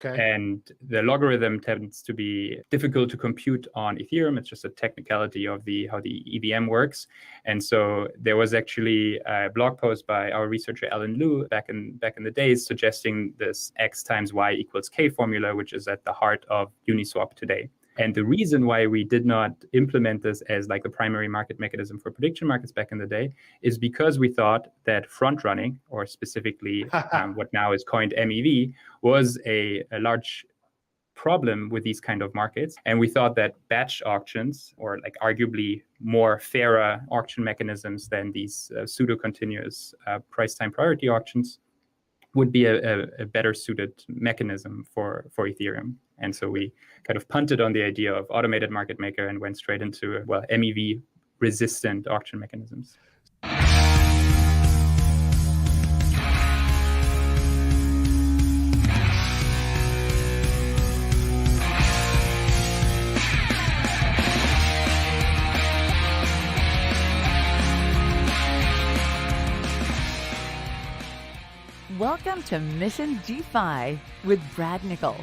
Okay. And the logarithm tends to be difficult to compute on Ethereum. It's just a technicality of how the EVM works. And so there was actually a blog post by our researcher Alan Liu back in the days suggesting this X times Y equals K formula, which is at the heart of Uniswap today. And the reason why we did not implement this as like the primary market mechanism for prediction markets back in the day is because we thought that front running, or specifically what now is coined MEV, was a large problem with these kind of markets. And we thought that batch auctions, or like arguably more fairer auction mechanisms than these pseudo-continuous price time priority auctions, would be a better suited mechanism for Ethereum. And so we kind of punted on the idea of automated market maker and went straight into, MEV resistant auction mechanisms. Welcome to Mission DeFi with Brad Nickel,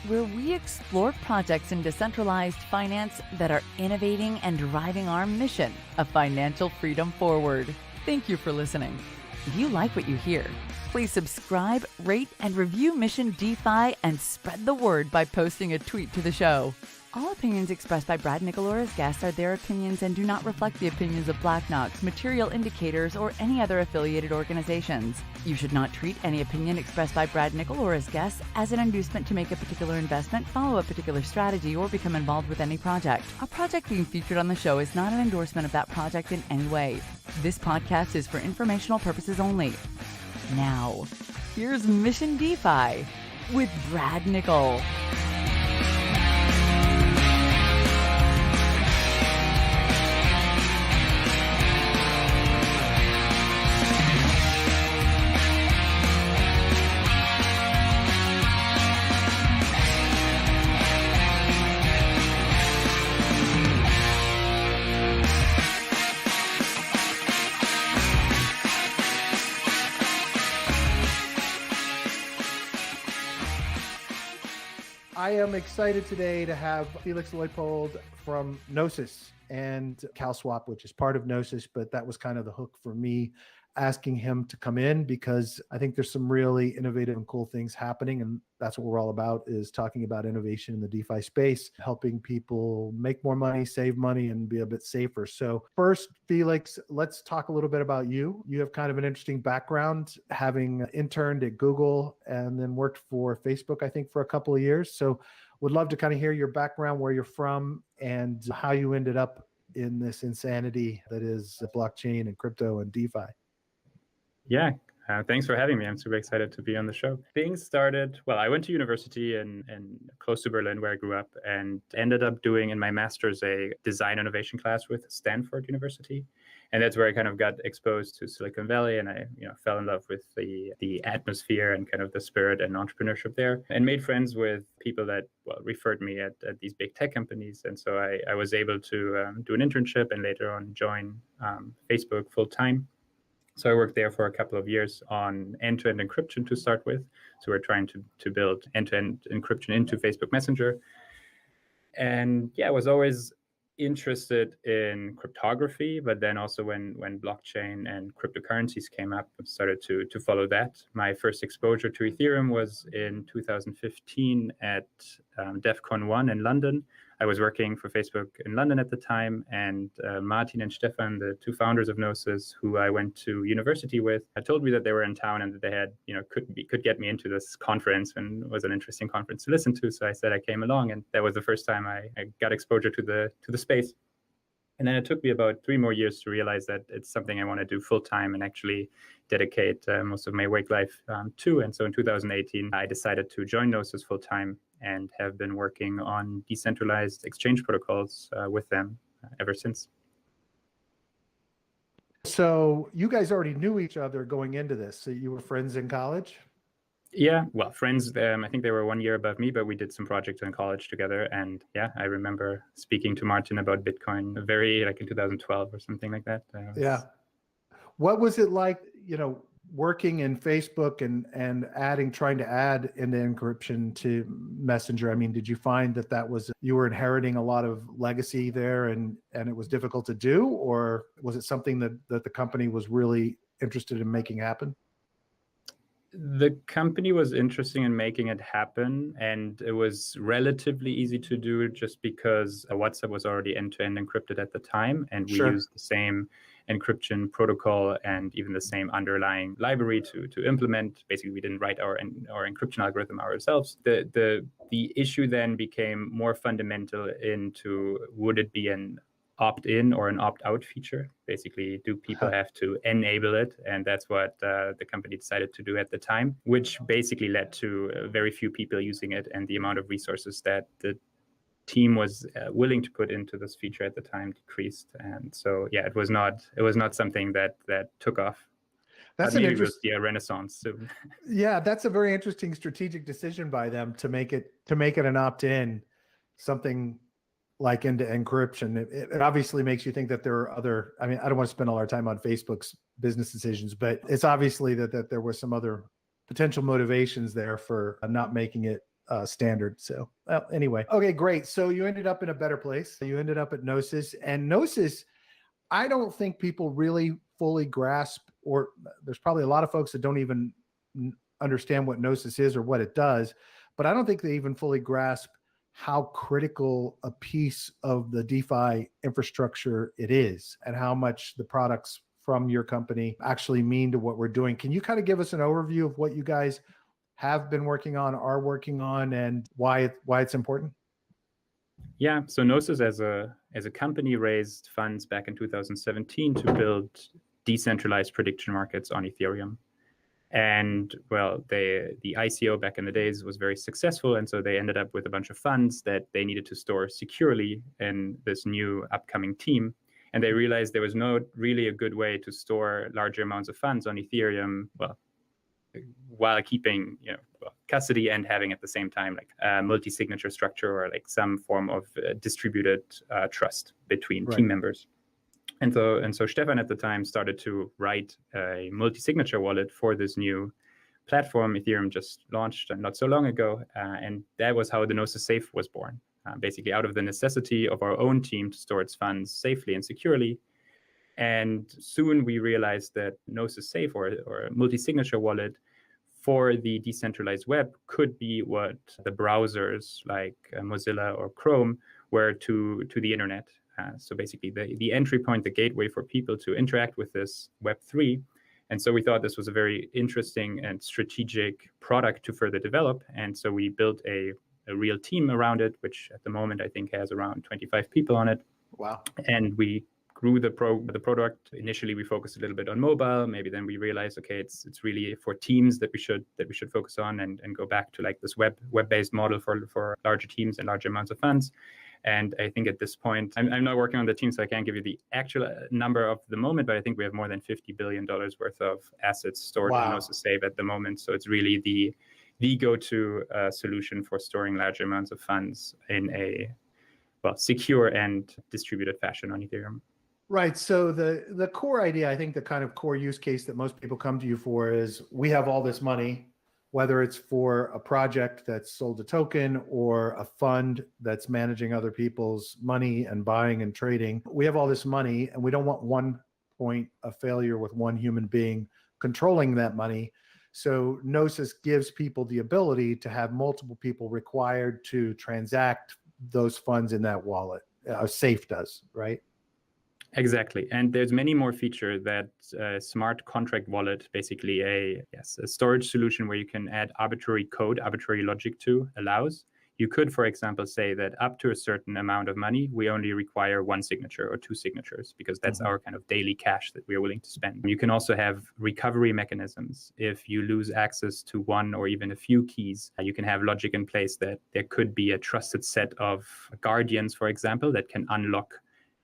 where we explore projects in decentralized finance that are innovating and driving our mission of financial freedom forward. Thank you for listening. If you like what you hear, please subscribe, rate, and review Mission DeFi and spread the word by posting a tweet to the show. All opinions expressed by Brad Nickel or his guests are their opinions and do not reflect the opinions of Black Knox, Material Indicators, or any other affiliated organizations. You should not treat any opinion expressed by Brad Nickel or his guests as an inducement to make a particular investment, follow a particular strategy, or become involved with any project. A project being featured on the show is not an endorsement of that project in any way. This podcast is for informational purposes only. Now, here's Mission DeFi with Brad Nickel. I am excited today to have Felix Leupold from Gnosis and COWSwap, which is part of Gnosis, but that was kind of the hook for me asking him to come in because I think there's some really innovative and cool things happening. And that's what we're all about, is talking about innovation in the DeFi space, helping people make more money, save money, and be a bit safer. So first, Felix, let's talk a little bit about you. You have kind of an interesting background, having interned at Google and then worked for Facebook, I think, for a couple of years. So would love to kind of hear your background, where you're from, and how you ended up in this insanity that is blockchain and crypto and DeFi. Yeah, thanks for having me. I'm super excited to be on the show. Things started, I went to university in close to Berlin, where I grew up, and ended up doing in my master's a design innovation class with Stanford University. And that's where I kind of got exposed to Silicon Valley, and I fell in love with the atmosphere and kind of the spirit and entrepreneurship there, and made friends with people that referred me at these big tech companies. And so I was able to do an internship and later on join Facebook full time. So I worked there for a couple of years on end-to-end encryption to start with. So we're trying to build end-to-end encryption into Facebook Messenger. And I was always interested in cryptography, but then also when blockchain and cryptocurrencies came up, I started to follow that. My first exposure to Ethereum was in 2015 at DEF CON 1 in London. I was working for Facebook in London at the time, and Martin and Stefan, the two founders of Gnosis, who I went to university with, told me that they were in town and that they had, could get me into this conference, and it was an interesting conference to listen to. So I said I came along, and that was the first time I got exposure to the space. And then it took me about 3 more years to realize that it's something I want to do full time and actually dedicate most of my work life to. And so in 2018, I decided to join Gnosis full time and have been working on decentralized exchange protocols with them ever since. So you guys already knew each other going into this. So you were friends in college? Yeah, friends, I think they were 1 year above me, but we did some projects in college together. And I remember speaking to Martin about Bitcoin in 2012 or something like that. Yeah. What was it like, working in Facebook and trying to add into encryption to Messenger, I mean, did you find that you were inheriting a lot of legacy there and it was difficult to do, or was it something that the company was really interested in making happen? The company was interested in making it happen, and it was relatively easy to do just because WhatsApp was already end-to-end encrypted at the time, and we used the same encryption protocol and even the same underlying library to implement. Basically, we didn't write our encryption algorithm ourselves. The issue then became more fundamental into, would it be an opt-in or an opt-out feature? Basically, do people have to enable it? And that's what the company decided to do at the time, which basically led to very few people using it, and the amount of resources that the team was willing to put into this feature at the time decreased. And so, yeah, it was not something that took off. That's an interesting renaissance soon. Yeah, that's a very interesting strategic decision by them to make it an opt-in, something like into encryption. It obviously makes you think that there are other, I mean, I don't want to spend all our time on Facebook's business decisions, but it's obviously that there was some other potential motivations there for not making it standard. So anyway, okay, great. So you ended up in a better place. You ended up at Gnosis, and Gnosis, I don't think people really fully grasp, or there's probably a lot of folks that don't even understand what Gnosis is or what it does, but I don't think they even fully grasp how critical a piece of the DeFi infrastructure it is and how much the products from your company actually mean to what we're doing. Can you kind of give us an overview of what you guys have been working on, are working on, and why it's important? Yeah, so Gnosis as a company raised funds back in 2017 to build decentralized prediction markets on Ethereum. And well, the ICO back in the days was very successful, and so they ended up with a bunch of funds that they needed to store securely in this new upcoming team. And they realized there was no really a good way to store larger amounts of funds on Ethereum, well, while keeping custody and having at the same time like a multi-signature structure or like some form of distributed trust between team members. And so Stefan at the time started to write a multi-signature wallet for this new platform. Ethereum just launched not so long ago, and that was how the Gnosis Safe was born. Basically, out of the necessity of our own team to store its funds safely and securely. And soon we realized that Gnosis Safe or a multi-signature wallet for the decentralized web could be what the browsers like Mozilla or Chrome were to the internet. So basically the entry point, the gateway for people to interact with this Web3. And so we thought this was a very interesting and strategic product to further develop. And so we built a real team around it, which at the moment I think has around 25 people on it. Wow. And we grew the product. Initially, we focused a little bit on mobile. Maybe then we realized, okay, it's really for teams that we should focus on and go back to like this web-based model for larger teams and larger amounts of funds. And I think at this point, I'm not working on the team, so I can't give you the actual number of the moment, but I think we have more than $50 billion worth of assets stored in Gnosis Safe at the moment. So it's really the go-to solution for storing larger amounts of funds in a secure and distributed fashion on Ethereum. Right. So the core idea, I think the kind of core use case that most people come to you for is, we have all this money, whether it's for a project that's sold a token or a fund that's managing other people's money and buying and trading. We have all this money and we don't want one point of failure with one human being controlling that money. So Gnosis gives people the ability to have multiple people required to transact those funds in that wallet. Safe does, right? Exactly. And there's many more features that smart contract wallet, basically a storage solution where you can add arbitrary code, arbitrary logic to, allows. You could, for example, say that up to a certain amount of money, we only require one signature or two signatures, because that's our kind of daily cash that we are willing to spend. You can also have recovery mechanisms. If you lose access to one or even a few keys, you can have logic in place that there could be a trusted set of guardians, for example, that can unlock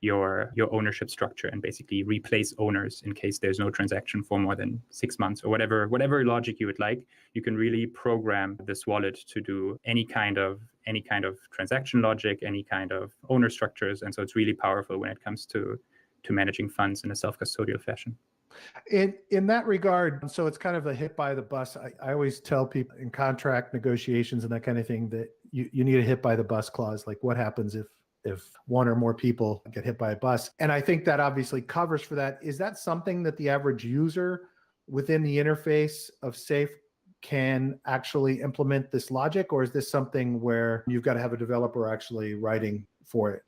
your ownership structure and basically replace owners in case there's no transaction for more than 6 months or whatever logic you would like. You can really program this wallet to do any kind of transaction logic, any kind of owner structures. And so it's really powerful when it comes to managing funds in a self-custodial fashion. In that regard, so it's kind of a hit by the bus. I always tell people in contract negotiations and that kind of thing that you need a hit by the bus clause. Like what happens if one or more people get hit by a bus? And I think that obviously covers for that. Is that something that the average user within the interface of Safe can actually implement this logic, or is this something where you've got to have a developer actually writing for it?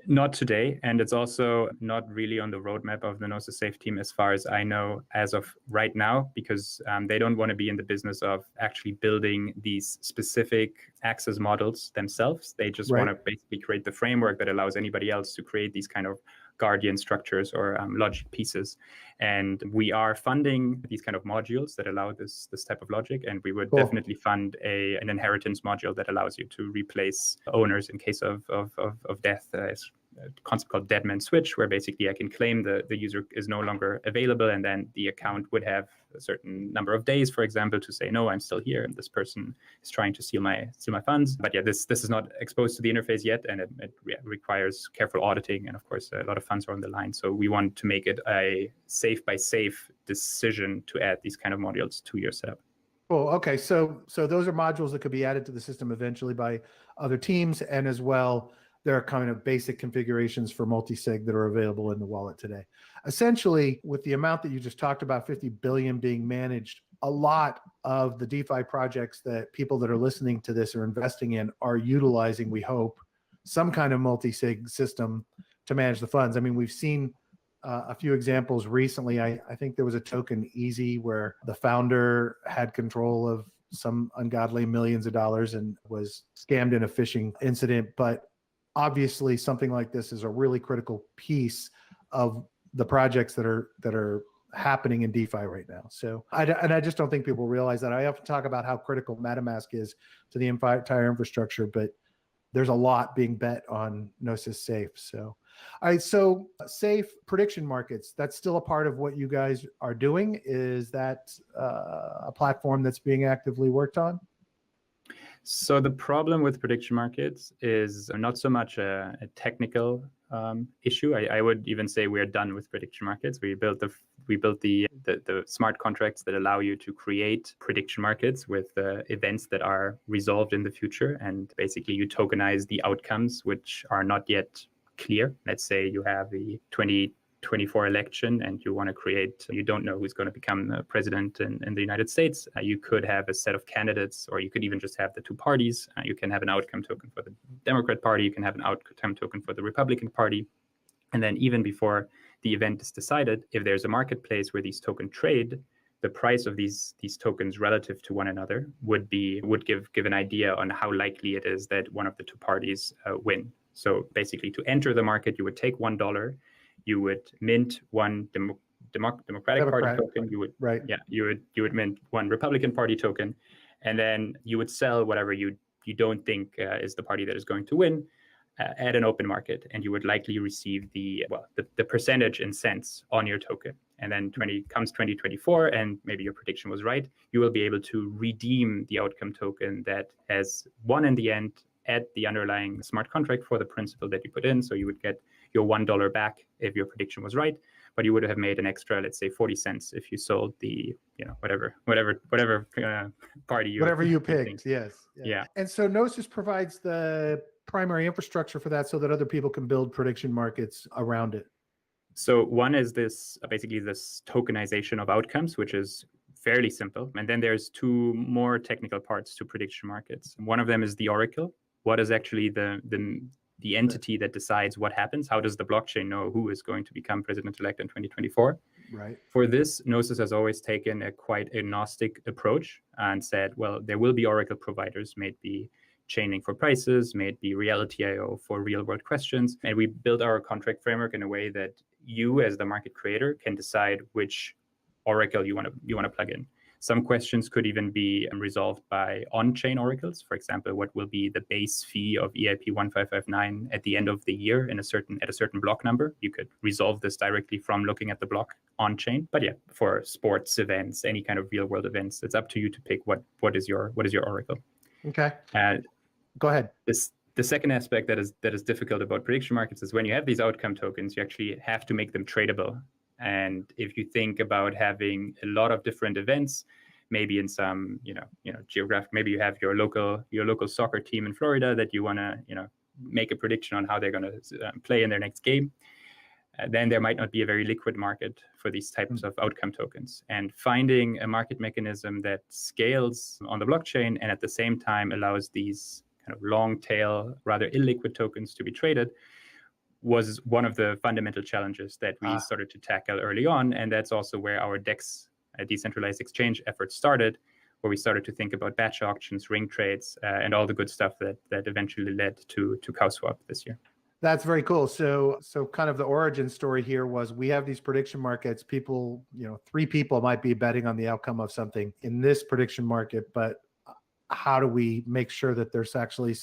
Not today, and it's also not really on the roadmap of the Gnosis Safe team as far as I know as of right now, because they don't want to be in the business of actually building these specific access models themselves. They just want to basically create the framework that allows anybody else to create these kind of guardian structures or logic pieces. And we are funding these kind of modules that allow this type of logic. And we would definitely fund an inheritance module that allows you to replace owners in case of death. A concept called dead man switch, where basically I can claim the user is no longer available, and then the account would have a certain number of days, for example, to say, no, I'm still here, and this person is trying to steal my funds. But yeah, this is not exposed to the interface yet, and it requires careful auditing, and of course a lot of funds are on the line. So we want to make it a safe by safe decision to add these kind of modules to your setup. Cool. Okay, so those are modules that could be added to the system eventually by other teams, and as well, there are kind of basic configurations for multi-sig that are available in the wallet today. Essentially, with the amount that you just talked about, 50 billion being managed, a lot of the DeFi projects that people that are listening to this are investing in are utilizing, we hope, some kind of multi-sig system to manage the funds. I mean, we've seen a few examples recently. I think there was a token Easy where the founder had control of some ungodly millions of dollars and was scammed in a phishing incident. But obviously something like this is a really critical piece of the projects that are happening in DeFi right now. So I just don't think people realize that. I often talk about how critical MetaMask is to the entire infrastructure, but there's a lot being bet on Gnosis Safe. So, all right. So Safe prediction markets, that's still a part of what you guys are doing. Is that a platform that's being actively worked on? So the problem with prediction markets is not so much a technical issue. I would even say we're done with prediction markets. We built the smart contracts that allow you to create prediction markets with events that are resolved in the future, and basically you tokenize the outcomes which are not yet clear. Let's say you have the 2024 election and you want to create, you don't know who's going to become president in the United States. You could have a set of candidates, or you could even just have the two parties. You can have an outcome token for the Democrat Party. You can have an outcome token for the Republican Party. And then even before the event is decided, if there's a marketplace where these tokens trade, the price of these tokens relative to one another would give an idea on how likely it is that one of the two parties win. So basically, to enter the market, you would take $1. You would mint one Democratic Party token. You would mint one Republican Party token, and then you would sell whatever you don't think is the party that is going to win at an open market, and you would likely receive the percentage in cents on your token. And then comes 2024, and maybe your prediction was right. You will be able to redeem the outcome token that has won in the end at the underlying smart contract for the principal that you put in. So you would get your $1 back if your prediction was right, but you would have made an extra, let's say 40 cents if you sold the, whatever party you picked. Yes. Yeah. And so Gnosis provides the primary infrastructure for that so that other people can build prediction markets around it. So one is this tokenization of outcomes, which is fairly simple. And then there's two more technical parts to prediction markets. One of them is the oracle. What is actually the entity that decides what happens? How does the blockchain know who is going to become president-elect in 2024? Right. For this, Gnosis has always taken a quite agnostic approach and said, well, there will be oracle providers, may it be Chainlink for prices, may it be Reality.io for real-world questions. And we built our contract framework in a way that you, as the market creator, can decide which oracle you want to plug in. Some questions could even be resolved by on-chain oracles. For example, what will be the base fee of EIP 1559 at the end of the year at a certain block number? You could resolve this directly from looking at the block on-chain. But yeah, for sports events, any kind of real-world events, it's up to you to pick what is your oracle. Okay. Go ahead. The second aspect that is difficult about prediction markets is when you have these outcome tokens, you actually have to make them tradable. And if you think about having a lot of different events, maybe in some, geographic, maybe you have your local soccer team in Florida that you want to, make a prediction on how they're going to play in their next game. Then there might not be a very liquid market for these types of outcome tokens. And finding a market mechanism that scales on the blockchain and at the same time allows these kind of long tail, rather illiquid tokens to be traded was one of the fundamental challenges that we started to tackle early on. And that's also where our DEX, decentralized exchange efforts started, where we started to think about batch auctions, ring trades, and all the good stuff that eventually led to COWSwap this year. That's very cool. So kind of the origin story here was we have these prediction markets. People, 3 people might be betting on the outcome of something in this prediction market, but how do we make sure that there's actually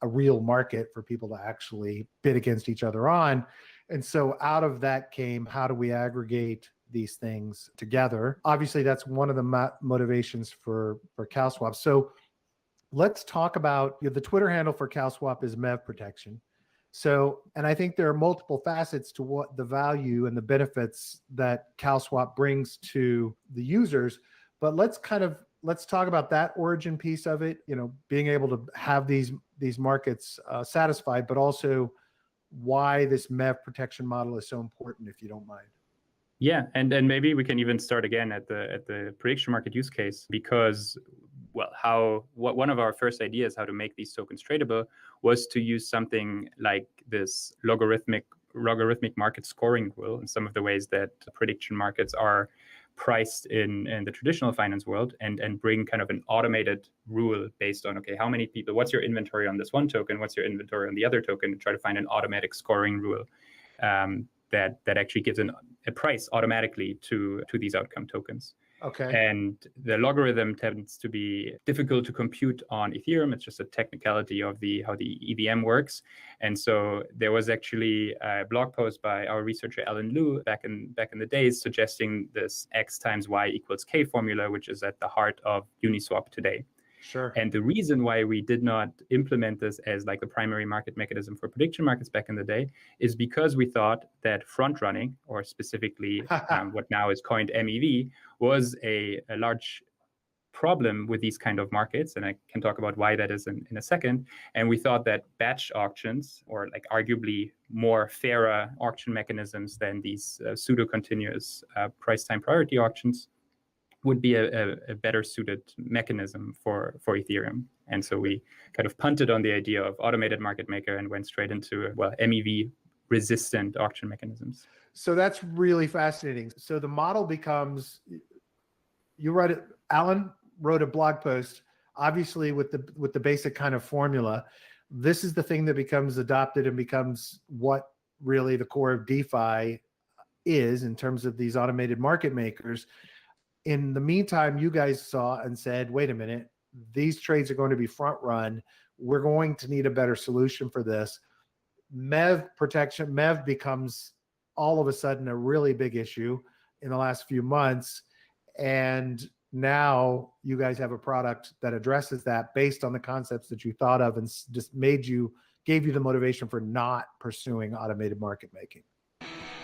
a real market for people to actually bid against each other on? And so out of that came, how do we aggregate these things together? Obviously, that's one of the motivations for COWSwap. So let's talk about the Twitter handle for COWSwap is MEV protection. So, and I think there are multiple facets to what the value and the benefits that COWSwap brings to the users. But let's talk about that origin piece of it, being able to have these markets satisfied, but also why this MEV protection model is so important, if you don't mind. Yeah, and maybe we can even start again at the prediction market use case, because one of our first ideas how to make these tokens tradable was to use something like this logarithmic market scoring rule in some of the ways that prediction markets are priced in the traditional finance world, and bring kind of an automated rule based on, okay, how many people, what's your inventory on this one token, what's your inventory on the other token, and try to find an automatic scoring rule that actually gives a price automatically to these outcome tokens. Okay. And the logarithm tends to be difficult to compute on Ethereum. It's just a technicality of how the EVM works. And so there was actually a blog post by our researcher Alan Liu back in the days suggesting this X times Y equals K formula, which is at the heart of Uniswap today. Sure. And the reason why we did not implement this as like the primary market mechanism for prediction markets back in the day is because we thought that front running, or specifically what now is coined MEV, was a large problem with these kind of markets. And I can talk about why that is in a second. And we thought that batch auctions, or like arguably more fairer auction mechanisms than these pseudo-continuous price time priority auctions, would be a better suited mechanism for Ethereum. And so we kind of punted on the idea of automated market maker and went straight into, MEV resistant auction mechanisms. So that's really fascinating. So the model becomes, Alan wrote a blog post, obviously with the basic kind of formula. This is the thing that becomes adopted and becomes what really the core of DeFi is in terms of these automated market makers. In the meantime, you guys saw and said, wait a minute, these trades are going to be front run. We're going to need a better solution for this. MEV becomes all of a sudden a really big issue in the last few months. And now you guys have a product that addresses that based on the concepts that you thought of and just gave you the motivation for not pursuing automated market making.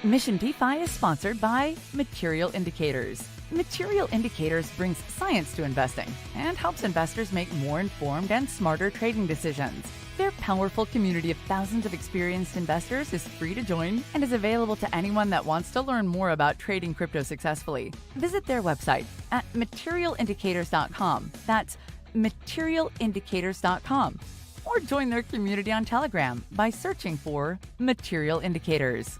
Mission DeFi is sponsored by Material Indicators. Material Indicators brings science to investing and helps investors make more informed and smarter trading decisions. Their powerful community of thousands of experienced investors is free to join and is available to anyone that wants to learn more about trading crypto successfully. Visit their website at materialindicators.com. That's materialindicators.com. Or join their community on Telegram by searching for Material Indicators.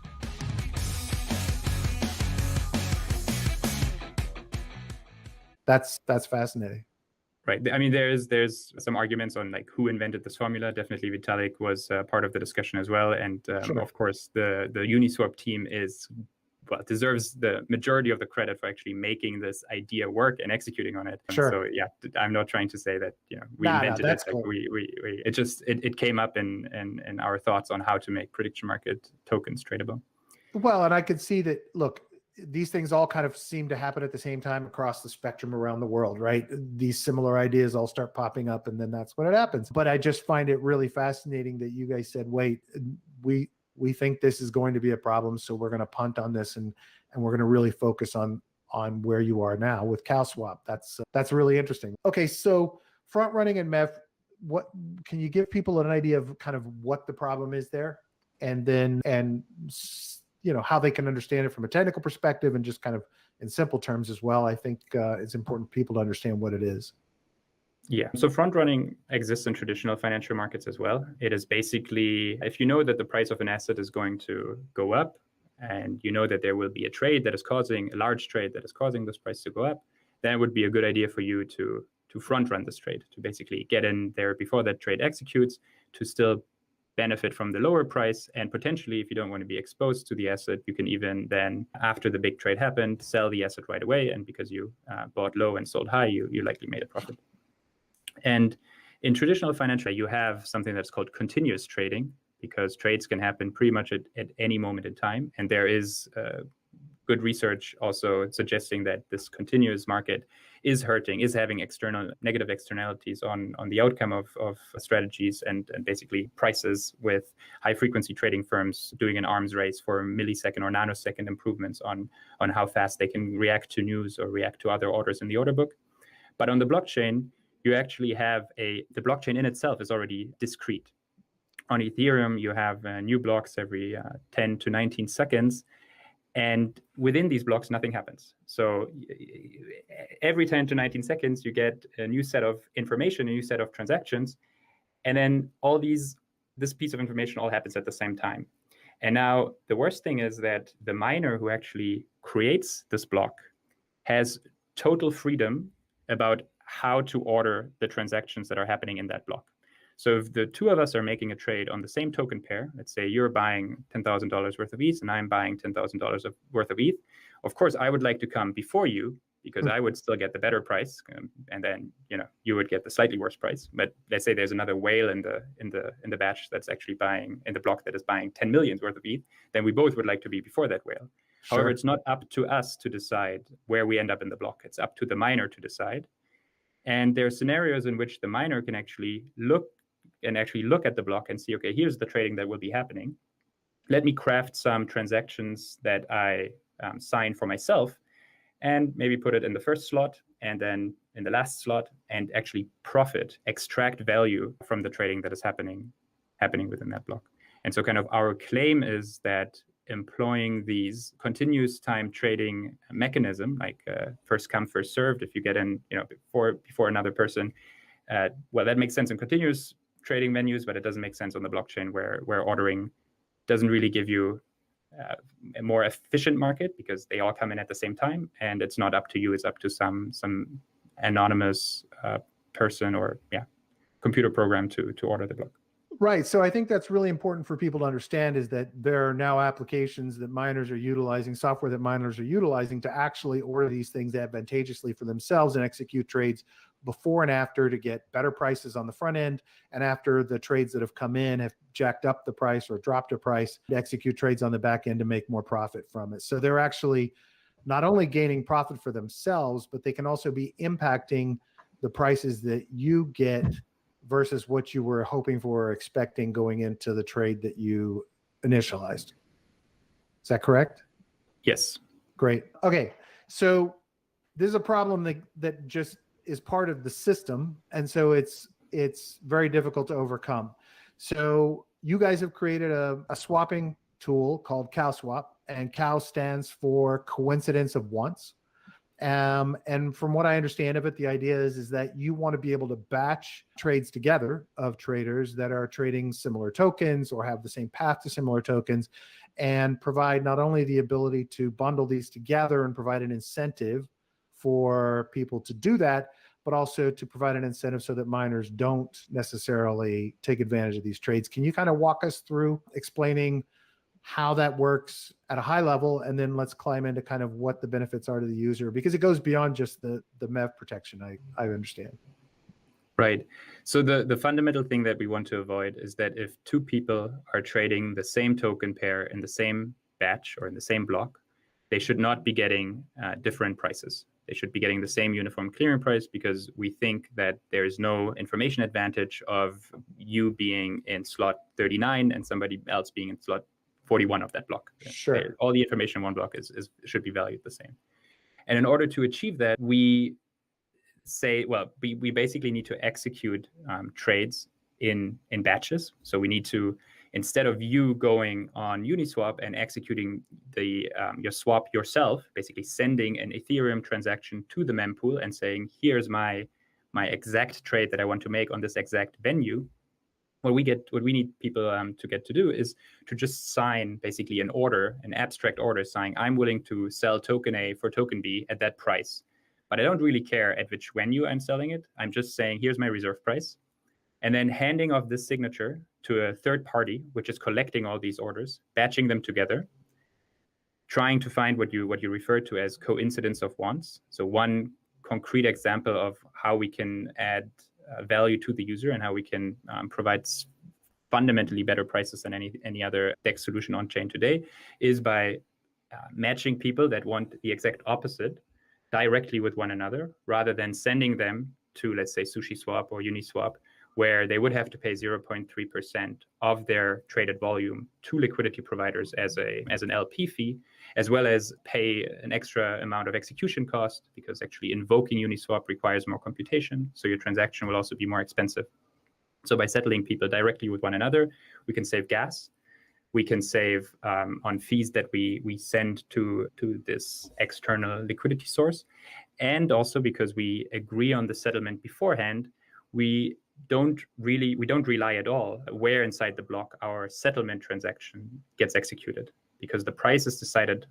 That's fascinating. Right. I mean, there's some arguments on like who invented this formula. Definitely Vitalik was part of the discussion as well. And Sure. Of course, the Uniswap team deserves the majority of the credit for actually making this idea work and executing on it. Sure. So yeah, I'm not trying to say that we invented it. Cool. It came up in our thoughts on how to make prediction market tokens tradable. Well, and I could see that. Look, these things all kind of seem to happen at the same time across the spectrum around the world, right? These similar ideas all start popping up, and then that's when it happens. But I just find it really fascinating that you guys said, wait, we think this is going to be a problem, so we're going to punt on this and and we're going to really focus on where you are now with COWSwap. That's really interesting. Okay, so front running and MEV, what can you give people an idea of kind of what the problem is there, and then how they can understand it from a technical perspective and just kind of in simple terms as well. I think it's important for people to understand what it is. Yeah. So front running exists in traditional financial markets as well. It is basically, if you know that the price of an asset is going to go up, and you know that there will be a large trade that is causing this price to go up, then it would be a good idea for you to front run this trade, to basically get in there before that trade executes, to still benefit from the lower price. And potentially, if you don't want to be exposed to the asset, you can even then, after the big trade happened, sell the asset right away. And because you bought low and sold high, you likely made a profit. And in traditional financial, you have something that's called continuous trading, because trades can happen pretty much at any moment in time. And there is good research also suggesting that this continuous market is having negative externalities on the outcome of strategies and basically prices, with high frequency trading firms doing an arms race for millisecond or nanosecond improvements on how fast they can react to news or react to other orders in the order book. But on the blockchain, you actually have the blockchain in itself is already discrete. On Ethereum, you have new blocks every 10 to 19 seconds. And within these blocks, nothing happens. So every 10 to 19 seconds, you get a new set of information, a new set of transactions. And then this piece of information all happens at the same time. And now the worst thing is that the miner who actually creates this block has total freedom about how to order the transactions that are happening in that block. So if the two of us are making a trade on the same token pair, let's say you're buying $10,000 worth of ETH and I'm buying $10,000 worth of ETH, of course, I would like to come before you, because I would still get the better price, and then you would get the slightly worse price. But let's say there's another whale in the batch that's actually buying in the block that is buying 10 million worth of ETH, then we both would like to be before that whale. Sure. However, it's not up to us to decide where we end up in the block. It's up to the miner to decide. And there are scenarios in which the miner can actually look at the block and see, okay, here's the trading that will be happening. Let me craft some transactions that I sign for myself, and maybe put it in the first slot and then in the last slot, and actually extract value from the trading that is happening within that block. And so kind of our claim is that employing these continuous time trading mechanism, like first come, first served, if you get in before another person, well, that makes sense in continuous trading venues, but it doesn't make sense on the blockchain where ordering doesn't really give you a more efficient market, because they all come in at the same time, and it's not up to you, it's up to some anonymous person or computer program to order the block. Right. So I think that's really important for people to understand, is that there are now applications that miners are utilizing, software that miners are utilizing to actually order these things advantageously for themselves and execute trades before and after to get better prices on the front end. And after the trades that have come in have jacked up the price or dropped a price, to execute trades on the back end to make more profit from it. So they're actually not only gaining profit for themselves, but they can also be impacting the prices that you get versus what you were hoping for or expecting going into the trade that you initialized. Is that correct? Yes. Great. Okay. So there's a problem that just is part of the system. And so it's very difficult to overcome. So you guys have created a swapping tool called COWSwap, and COW stands for coincidence of wants. And from what I understand of it, the idea is that you want to be able to batch trades together of traders that are trading similar tokens or have the same path to similar tokens, and provide not only the ability to bundle these together and provide an incentive for people to do that, but also to provide an incentive so that miners don't necessarily take advantage of these trades. Can you kind of walk us through explaining how that works at a high level, and then let's climb into kind of what the benefits are to the user, because it goes beyond just the MEV protection, I understand. Right. So the fundamental thing that we want to avoid is that if two people are trading the same token pair in the same batch or in the same block, they should not be getting different prices. They should be getting the same uniform clearing price, because we think that there is no information advantage of you being in slot 39 and somebody else being in slot 41 of that block. Sure. All the information in one block should be valued the same. And in order to achieve that, we say, well, we basically need to execute trades in batches. So we need to, instead of you going on Uniswap and executing your swap yourself, basically sending an Ethereum transaction to the mempool and saying, here's my exact trade that I want to make on this exact venue. What we need people to do is to just sign basically an order, an abstract order saying, I'm willing to sell token A for token B at that price. But I don't really care at which venue I'm selling it. I'm just saying, here's my reserve price. And then handing off this signature to a third party, which is collecting all these orders, batching them together, trying to find what you refer to as coincidence of wants. So one concrete example of how we can add value to the user and how we can provide fundamentally better prices than any other DEX solution on chain today is by matching people that want the exact opposite directly with one another, rather than sending them to, let's say, SushiSwap or Uniswap, where they would have to pay 0.3% of their traded volume to liquidity providers as an LP fee, as well as pay an extra amount of execution cost, because actually invoking Uniswap requires more computation, so your transaction will also be more expensive. So by settling people directly with one another, we can save gas. We can save on fees that we send to this external liquidity source. And also because we agree on the settlement beforehand, we don't rely at all where inside the block our settlement transaction gets executed, because the price is decided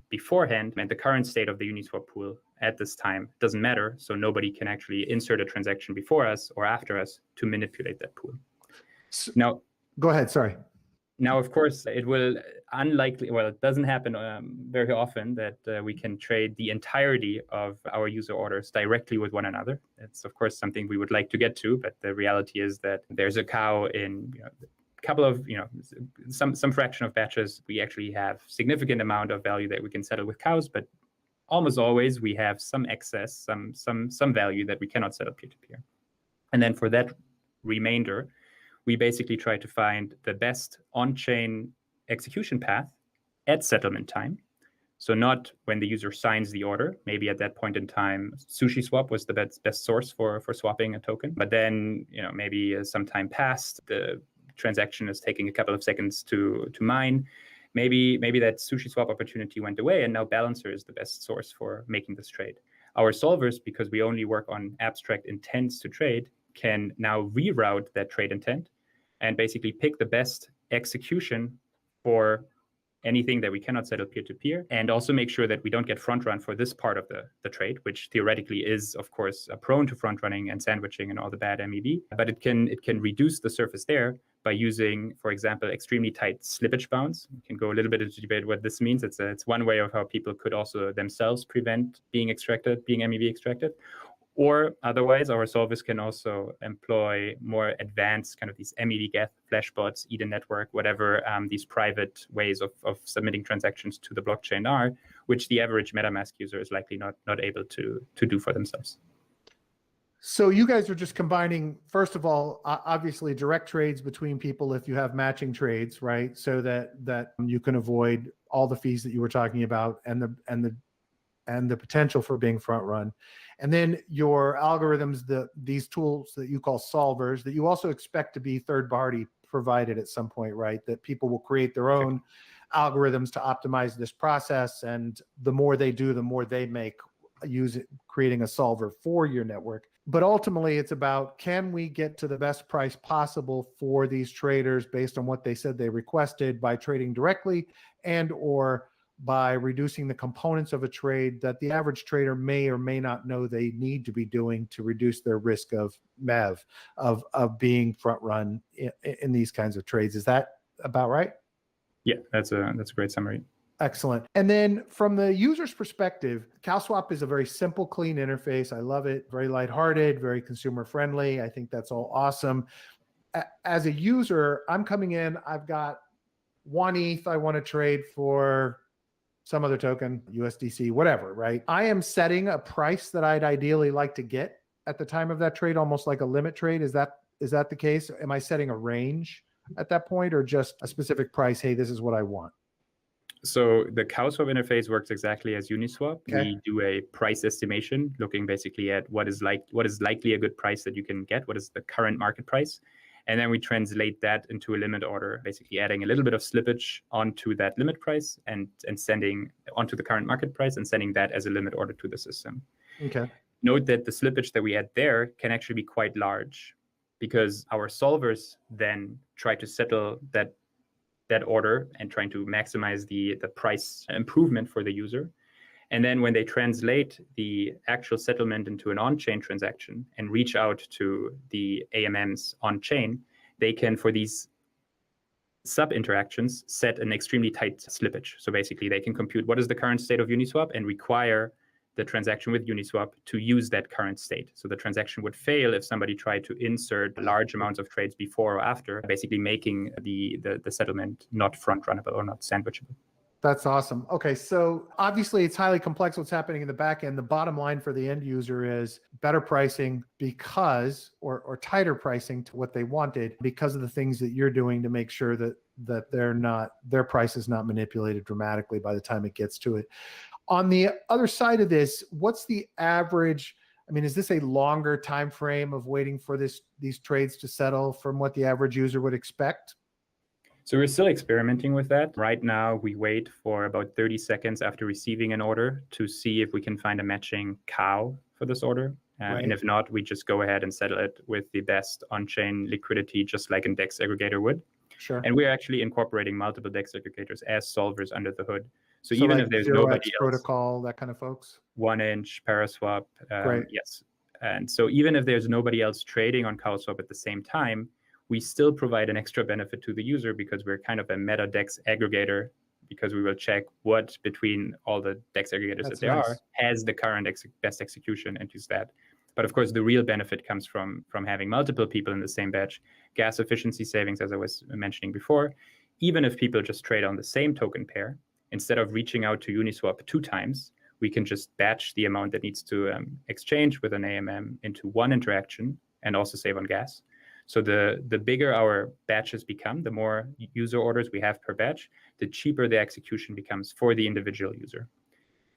beforehand and the current state of the Uniswap pool at this time doesn't matter. So nobody can actually insert a transaction before us or after us to manipulate that pool. Now, go ahead. Sorry. Now, of course, it doesn't happen very often that we can trade the entirety of our user orders directly with one another. It's, of course, something we would like to get to, but the reality is that there's a cow in a couple of, some fraction of batches. We actually have significant amount of value that we can settle with cows, but almost always we have some excess, some value that we cannot settle peer-to-peer. And then for that remainder, we basically try to find the best on-chain execution path at settlement time. So not when the user signs the order. Maybe at that point in time, SushiSwap was the best source for swapping a token. But then, maybe some time passed, the transaction is taking a couple of seconds to mine. Maybe that SushiSwap opportunity went away, and now Balancer is the best source for making this trade. Our solvers, because we only work on abstract intents to trade, can now reroute that trade intent and basically pick the best execution for anything that we cannot settle peer-to-peer, and also make sure that we don't get front run for this part of the trade, which theoretically is, of course, prone to front running and sandwiching and all the bad MEV. But it can reduce the surface there by using, for example, extremely tight slippage bounds. We can go a little bit into debate what this means. It's one way of how people could also themselves prevent being MEV extracted. Or otherwise, our solvers can also employ more advanced kind of these MEV-Geth, Flashbots, Eden Network, whatever these private ways of submitting transactions to the blockchain are, which the average MetaMask user is likely not able to do for themselves. So you guys are just combining, first of all, obviously direct trades between people if you have matching trades, right? So that you can avoid all the fees that you were talking about and the potential for being front run. And then your algorithms, these tools that you call solvers, that you also expect to be third party provided at some point, right? That people will create their own algorithms to optimize this process. And the more they do, the more they make creating a solver for your network. But ultimately, it's about, can we get to the best price possible for these traders based on what they said they requested by trading directly and or by reducing the components of a trade that the average trader may or may not know they need to be doing to reduce their risk of MEV, of being front run in these kinds of trades. Is that about right? Yeah, that's a great summary. Excellent. And then from the user's perspective, COWSwap is a very simple, clean interface. I love it. Very lighthearted, very consumer friendly. I think that's all awesome. As a user, I'm coming in, I've got 1 ETH I want to trade for some other token, USDC, whatever, right? I am setting a price that I'd ideally like to get at the time of that trade, almost like a limit trade. Is that the case? Am I setting a range at that point, or just a specific price? Hey, this is what I want. So the COWSwap interface works exactly as Uniswap. Okay. We do a price estimation, looking basically at what is likely a good price that you can get, what is the current market price. And then we translate that into a limit order, basically adding a little bit of slippage onto that limit price and sending onto the current market price and sending that as a limit order to the system. Okay. Note that the slippage that we add there can actually be quite large, because our solvers then try to settle that order and trying to maximize the price improvement for the user. And then when they translate the actual settlement into an on-chain transaction and reach out to the AMMs on-chain, they can, for these sub-interactions, set an extremely tight slippage. So basically, they can compute what is the current state of Uniswap and require the transaction with Uniswap to use that current state. So the transaction would fail if somebody tried to insert large amounts of trades before or after, basically making the settlement not front-runnable or not sandwichable. That's awesome. Okay, so obviously it's highly complex what's happening in the back end. The bottom line for the end user is better pricing because, or tighter pricing to what they wanted, because of the things that you're doing to make sure that their price is not manipulated dramatically by the time it gets to it. On the other side of this, what's the average? I mean, is this a longer time frame of waiting for these trades to settle from what the average user would expect? So we're still experimenting with that. Right now, we wait for about 30 seconds after receiving an order to see if we can find a matching cow for this order. Right. And if not, we just go ahead and settle it with the best on-chain liquidity, just like a DEX aggregator would. Sure. And we're actually incorporating multiple DEX aggregators as solvers under the hood. So even like if there's 0x nobody else, protocol, that kind of folks. 1inch, Paraswap, Right. yes. And so even if there's nobody else trading on COWSwap at the same time, we still provide an extra benefit to the user because we're kind of a meta DEX aggregator, because we will check what between all the DEX aggregators that there are has the current best execution and use that. But of course, the real benefit comes from having multiple people in the same batch. Gas efficiency savings, as I was mentioning before. Even if people just trade on the same token pair, instead of reaching out to Uniswap 2 times, we can just batch the amount that needs to exchange with an AMM into one interaction and also save on gas. So the bigger our batches become, the more user orders we have per batch, the cheaper the execution becomes for the individual user.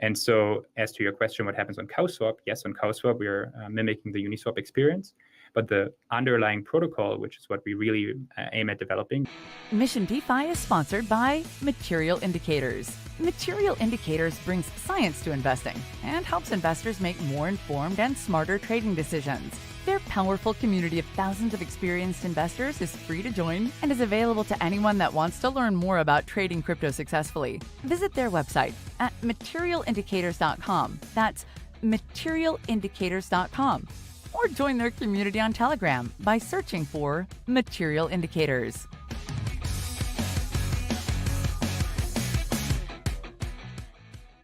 And so as to your question, what happens on COWSwap? Yes, on COWSwap, we're mimicking the Uniswap experience, but the underlying protocol, which is what we really aim at developing. Mission DeFi is sponsored by Material Indicators. Material Indicators brings science to investing and helps investors make more informed and smarter trading decisions. Their powerful community of thousands of experienced investors is free to join and is available to anyone that wants to learn more about trading crypto successfully. Visit their website at materialindicators.com. That's materialindicators.com. Or join their community on Telegram by searching for Material Indicators.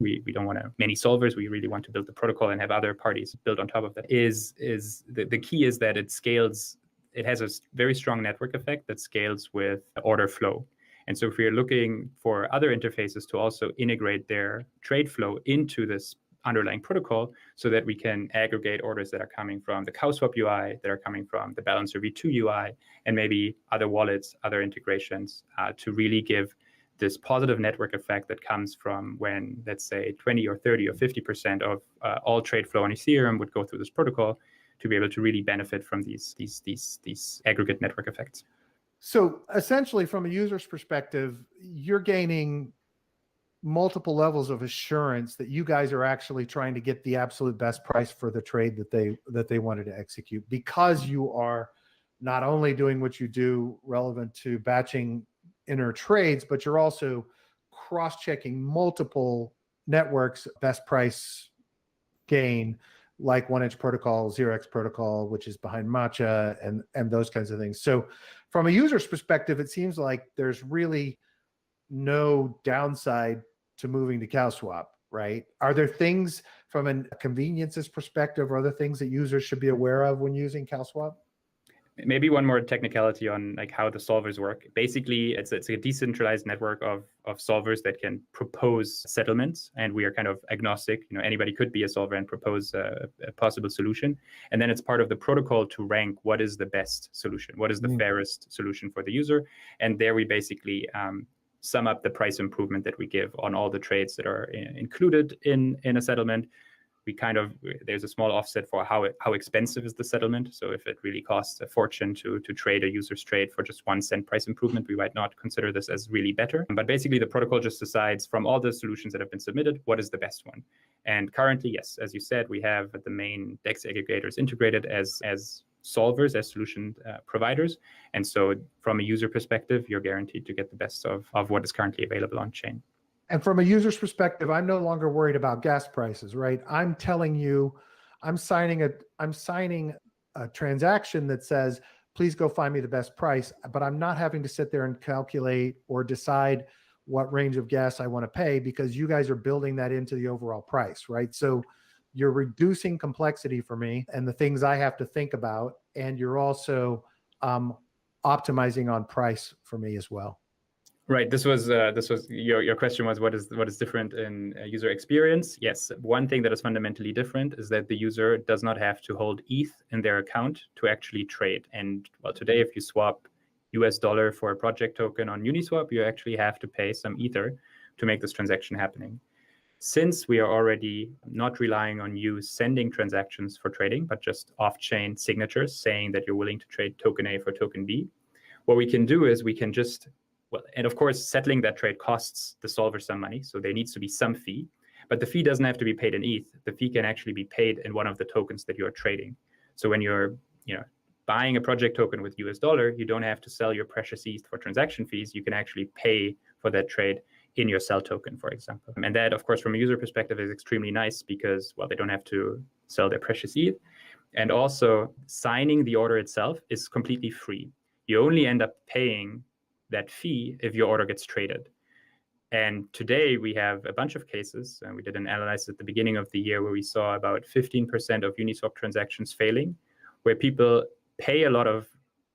We don't want many solvers. We really want to build the protocol and have other parties build on top of that. The key is that it scales. It has a very strong network effect that scales with order flow. And so if we're looking for other interfaces to also integrate their trade flow into this underlying protocol so that we can aggregate orders that are coming from the COWSwap UI, that are coming from the Balancer V2 UI, and maybe other wallets, other integrations to really give this positive network effect that comes from when, let's say, 20 or 30 or 50% of all trade flow on Ethereum would go through this protocol, to be able to really benefit from these aggregate network effects. So essentially, from a user's perspective, you're gaining multiple levels of assurance that you guys are actually trying to get the absolute best price for the trade that they wanted to execute, because you are not only doing what you do relevant to batching inner trades, but you're also cross-checking multiple networks best price gain, like 1inch protocol, 0x protocol, which is behind Matcha, and those kinds of things. So from a user's perspective, it seems like there's really no downside to moving to COWSwap, right? Are there things from a conveniences perspective, or other things that users should be aware of when using COWSwap? Maybe one more technicality on like how the solvers work. Basically, it's a decentralized network of solvers that can propose settlements, and we are kind of agnostic. Anybody could be a solver and propose a possible solution. And then it's part of the protocol to rank what is the best solution, what is the fairest solution for the user. And there we basically sum up the price improvement that we give on all the trades that are included in a settlement. There's a small offset for how expensive is the settlement. So if it really costs a fortune to trade a user's trade for just 1 cent price improvement, we might not consider this as really better. But basically, the protocol just decides from all the solutions that have been submitted, what is the best one. And currently, yes, as you said, we have the main DEX aggregators integrated as solvers, as solution providers. And so from a user perspective, you're guaranteed to get the best of what is currently available on chain. And from a user's perspective, I'm no longer worried about gas prices, right? I'm telling you, I'm signing a transaction that says, please go find me the best price, but I'm not having to sit there and calculate or decide what range of gas I want to pay, because you guys are building that into the overall price, right? So you're reducing complexity for me and the things I have to think about, and you're also optimizing on price for me as well. Right. This was your question was what is different in user experience? Yes. One thing that is fundamentally different is that the user does not have to hold ETH in their account to actually trade. And well, today, if you swap US dollar for a project token on Uniswap, you actually have to pay some Ether to make this transaction happening. Since we are already not relying on you sending transactions for trading, but just off-chain signatures saying that you're willing to trade token A for token B, what we can do is we can just and of course, settling that trade costs the solver some money. So there needs to be some fee, but the fee doesn't have to be paid in ETH. The fee can actually be paid in one of the tokens that you're trading. So when you're buying a project token with US dollar, you don't have to sell your precious ETH for transaction fees. You can actually pay for that trade in your sell token, for example. And that, of course, from a user perspective is extremely nice because, well, they don't have to sell their precious ETH. And also signing the order itself is completely free. You only end up paying that fee if your order gets traded. And today we have a bunch of cases, and we did an analysis at the beginning of the year where we saw about 15% of Uniswap transactions failing, where people pay a lot of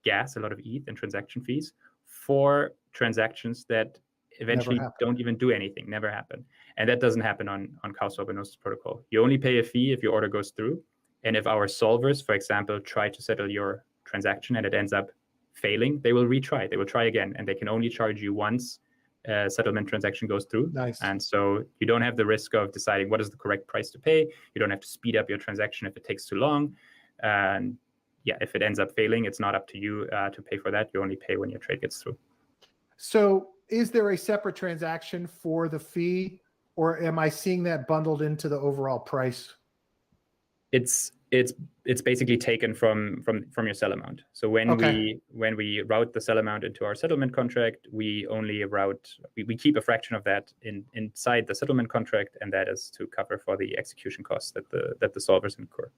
gas, a lot of ETH and transaction fees for transactions that eventually don't even do anything, never happen. And that doesn't happen on COWSwap and Gnosis protocol. You only pay a fee if your order goes through. And if our solvers, for example, try to settle your transaction and it ends up failing, they will retry. They will try again, and they can only charge you once a settlement transaction goes through. Nice. And so you don't have the risk of deciding what is the correct price to pay. You don't have to speed up your transaction if it takes too long. And yeah, if it ends up failing, it's not up to you to pay for that. You only pay when your trade gets through. So is there a separate transaction for the fee, or am I seeing that bundled into the overall price? It's basically taken from your sell amount. So when we route the sell amount into our settlement contract, we only we keep a fraction of that inside the settlement contract, and that is to cover for the execution costs that the solvers incur.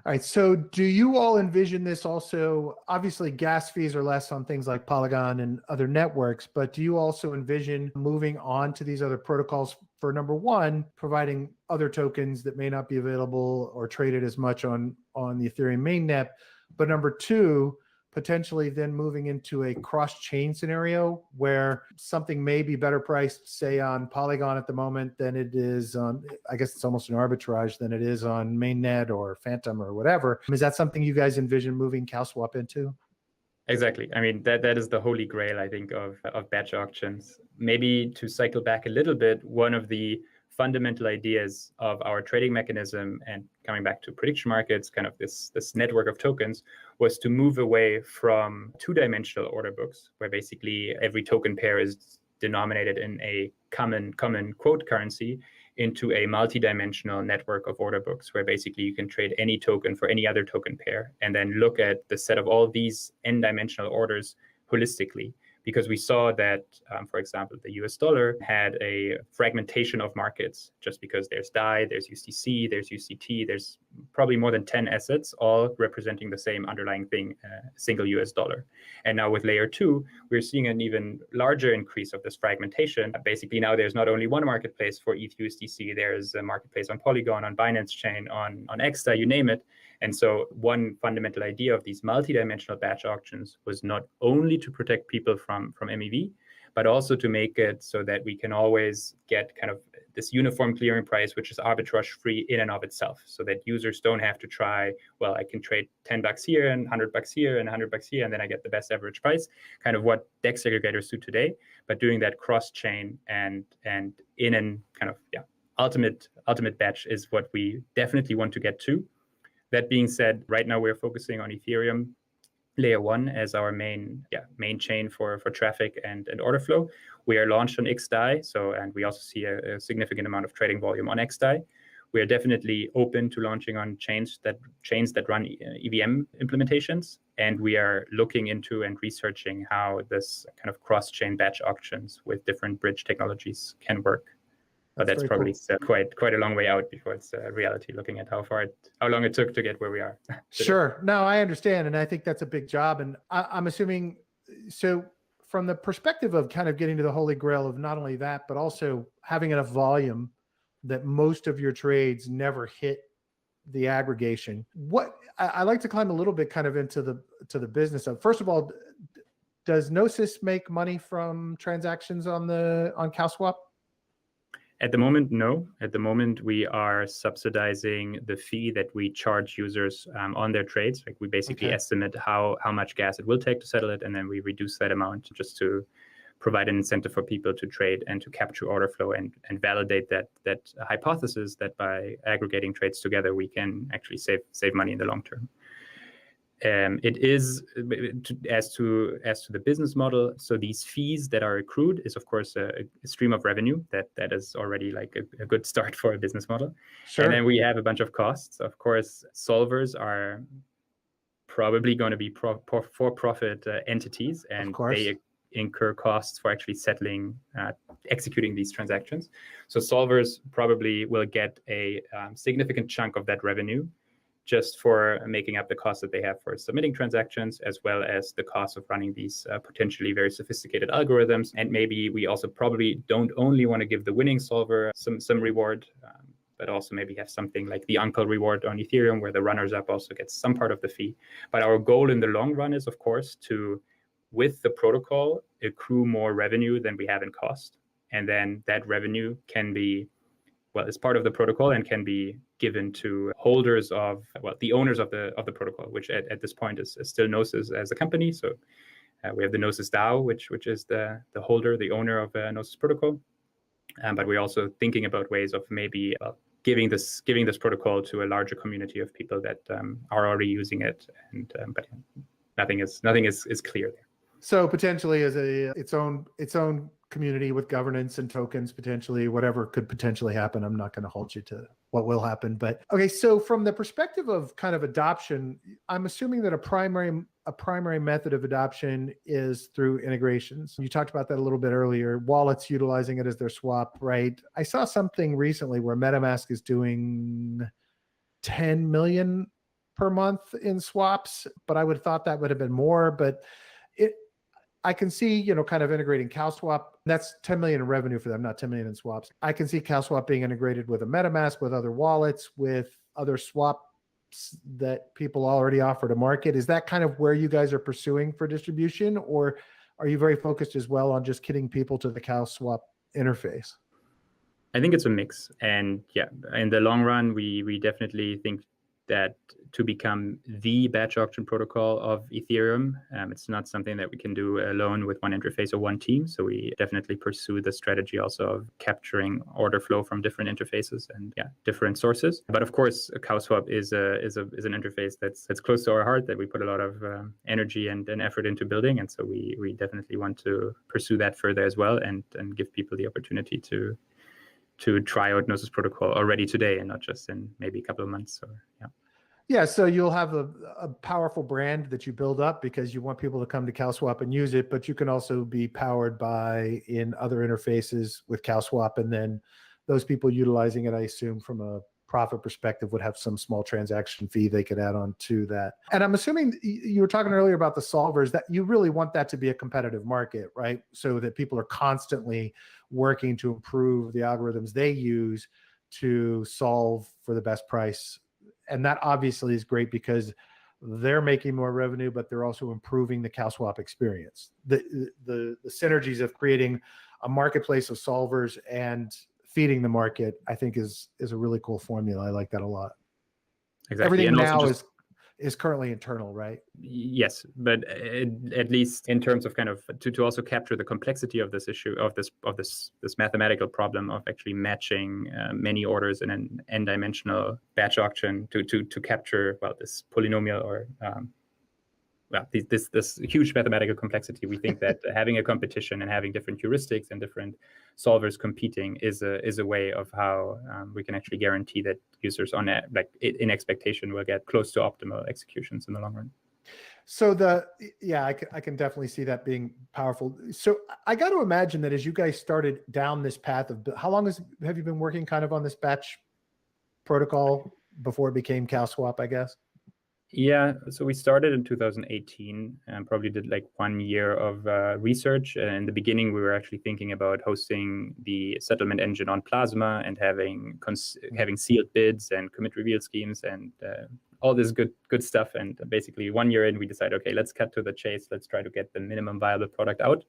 All right. So do you all envision this also? Obviously, gas fees are less on things like Polygon and other networks, but do you also envision moving on to these other protocols for, number one, providing other tokens that may not be available or traded as much on the Ethereum mainnet, but number two, potentially then moving into a cross-chain scenario where something may be better priced, say on Polygon at the moment than it is on, I guess it's almost an arbitrage, than it is on mainnet or Phantom or whatever. Is that something you guys envision moving COWSwap into? Exactly. I mean, that is the holy grail, I think, of batch auctions. Maybe to cycle back a little bit, one of the fundamental ideas of our trading mechanism, and coming back to prediction markets, kind of this network of tokens, was to move away from two-dimensional order books, where basically every token pair is denominated in a common quote currency, into a multi-dimensional network of order books, where basically you can trade any token for any other token pair, and then look at the set of all these n-dimensional orders holistically. Because we saw that, for example, the US dollar had a fragmentation of markets, just because there's DAI, there's USDC, there's UCT, there's probably more than 10 assets, all representing the same underlying thing, single US dollar. And now with layer 2, we're seeing an even larger increase of this fragmentation. Basically, now there's not only one marketplace for ETH USDC, there's a marketplace on Polygon, on Binance Chain, on Exta, you name it. And so one fundamental idea of these multidimensional batch auctions was not only to protect people from MEV, but also to make it so that we can always get kind of this uniform clearing price, which is arbitrage free in and of itself, so that users don't have to try, well, I can trade $10 here and $100 here and $100 here, and then I get the best average price, kind of what DEX aggregators do today, but doing that cross-chain and in an kind of, ultimate batch is what we definitely want to get to. That being said, right now we're focusing on Ethereum layer 1 as our main chain for traffic and order flow. We are launched on XDAI, and we also see a significant amount of trading volume on XDAI. We are definitely open to launching on chains that run EVM implementations, and we are looking into and researching how this kind of cross-chain batch auctions with different bridge technologies can work. But that's probably cool. quite a long way out before it's reality, looking at how long it took to get where we are. Sure. No, I understand. And I think that's a big job. And I'm assuming, so from the perspective of kind of getting to the holy grail of not only that, but also having enough volume that most of your trades never hit the aggregation. I like to climb a little bit kind of into the business of, first of all, does Gnosis make money from transactions on COWSwap? At the moment, no. At the moment, we are subsidizing the fee that we charge users on their trades. Like, we basically estimate how much gas it will take to settle it, and then we reduce that amount just to provide an incentive for people to trade and to capture order flow and validate that hypothesis that by aggregating trades together, we can actually save money in the long term. It is, as to the business model, so these fees that are accrued is, of course, a stream of revenue that is already like a good start for a business model. Sure. And then we have a bunch of costs. Of course, solvers are probably going to be for-profit entities, and they incur costs for actually executing these transactions. So solvers probably will get a significant chunk of that revenue just for making up the cost that they have for submitting transactions, as well as the cost of running these potentially very sophisticated algorithms. And maybe we also probably don't only want to give the winning solver some reward, but also maybe have something like the uncle reward on Ethereum, where the runners-up also gets some part of the fee. But our goal in the long run is, of course, to, with the protocol, accrue more revenue than we have in cost. And then that revenue can be, is part of the protocol and can be given to holders of, the owners of the protocol, which at this point is still Gnosis as a company. So we have the Gnosis DAO, which is the holder, the owner of Gnosis protocol. But we're also thinking about ways of maybe giving this protocol to a larger community of people that are already using it. And but nothing is clear there. So potentially as its own community with governance and tokens, potentially whatever could potentially happen. I'm not going to hold you to what will happen, but okay. So from the perspective of kind of adoption, I'm assuming that a primary method of adoption is through integrations. You talked about that a little bit earlier. Wallets utilizing it as their swap, right? I saw something recently where MetaMask is doing 10 million per month in swaps, but I would have thought that would have been more, but I can see, kind of integrating COWSwap. That's 10 million in revenue for them, not 10 million in swaps. I can see COWSwap being integrated with a MetaMask, with other wallets, with other swaps that people already offer to market. Is that kind of where you guys are pursuing for distribution, or are you very focused as well on just getting people to the COWSwap interface? I think it's a mix. And in the long run, we definitely think that to become the batch auction protocol of Ethereum, it's not something that we can do alone with one interface or one team. So we definitely pursue the strategy also of capturing order flow from different interfaces and different sources. But of course, COWSwap is an interface that's close to our heart, that we put a lot of energy and effort into building. And so we definitely want to pursue that further as well, and give people the opportunity to try out Gnosis protocol already today, and not just in maybe a couple of months. Yeah, so you'll have a powerful brand that you build up because you want people to come to COWSwap and use it, but you can also be powered by in other interfaces with COWSwap, and then those people utilizing it, I assume from a profit perspective, would have some small transaction fee they could add on to that. And I'm assuming you were talking earlier about the solvers, that you really want that to be a competitive market, right? So that people are constantly working to improve the algorithms they use to solve for the best price. And that obviously is great because they're making more revenue, but they're also improving the COWSwap experience. The synergies of creating a marketplace of solvers and feeding the market, I think is a really cool formula. I like that a lot. Exactly. Everything And now also is currently internal, right? yes, but at least in terms of kind of to also capture the complexity of this issue of this mathematical problem of actually matching many orders in an n-dimensional batch auction to capture this polynomial or this huge mathematical complexity. We think that having a competition and having different heuristics and different solvers competing is a way of how we can actually guarantee that users in expectation will get close to optimal executions in the long run. So I can definitely see that being powerful. So I got to imagine that as you guys started down this path of how long have you been working kind of on this batch protocol before it became COWSwap, I guess? Yeah, so we started in 2018 and probably did like 1 year of research. In the beginning, we were actually thinking about hosting the settlement engine on Plasma and having sealed bids and commit reveal schemes and all this good stuff. And basically 1 year in, we decided, okay, let's cut to the chase. Let's try to get the minimum viable product out,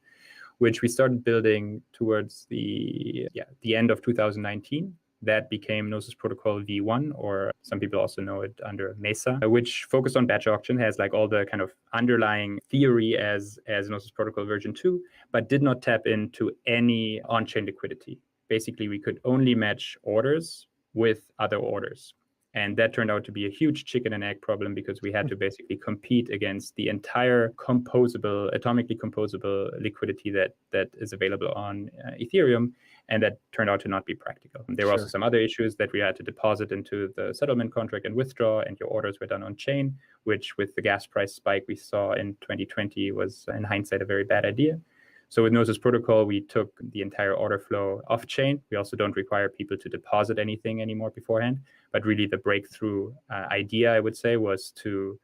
which we started building towards the end of 2019. That became Gnosis Protocol V1, or some people also know it under Mesa, which focused on batch auction, has like all the kind of underlying theory as Gnosis Protocol version 2, but did not tap into any on-chain liquidity. Basically, we could only match orders with other orders. And that turned out to be a huge chicken and egg problem because we had to basically compete against the entire atomically composable liquidity that is available on Ethereum. And that turned out to not be practical. There were also some other issues that we had to deposit into the settlement contract and withdraw, and your orders were done on chain, which with the gas price spike we saw in 2020 was, in hindsight, a very bad idea. So with Gnosis Protocol, we took the entire order flow off chain. We also don't require people to deposit anything anymore beforehand. But really the breakthrough idea, I would say, was to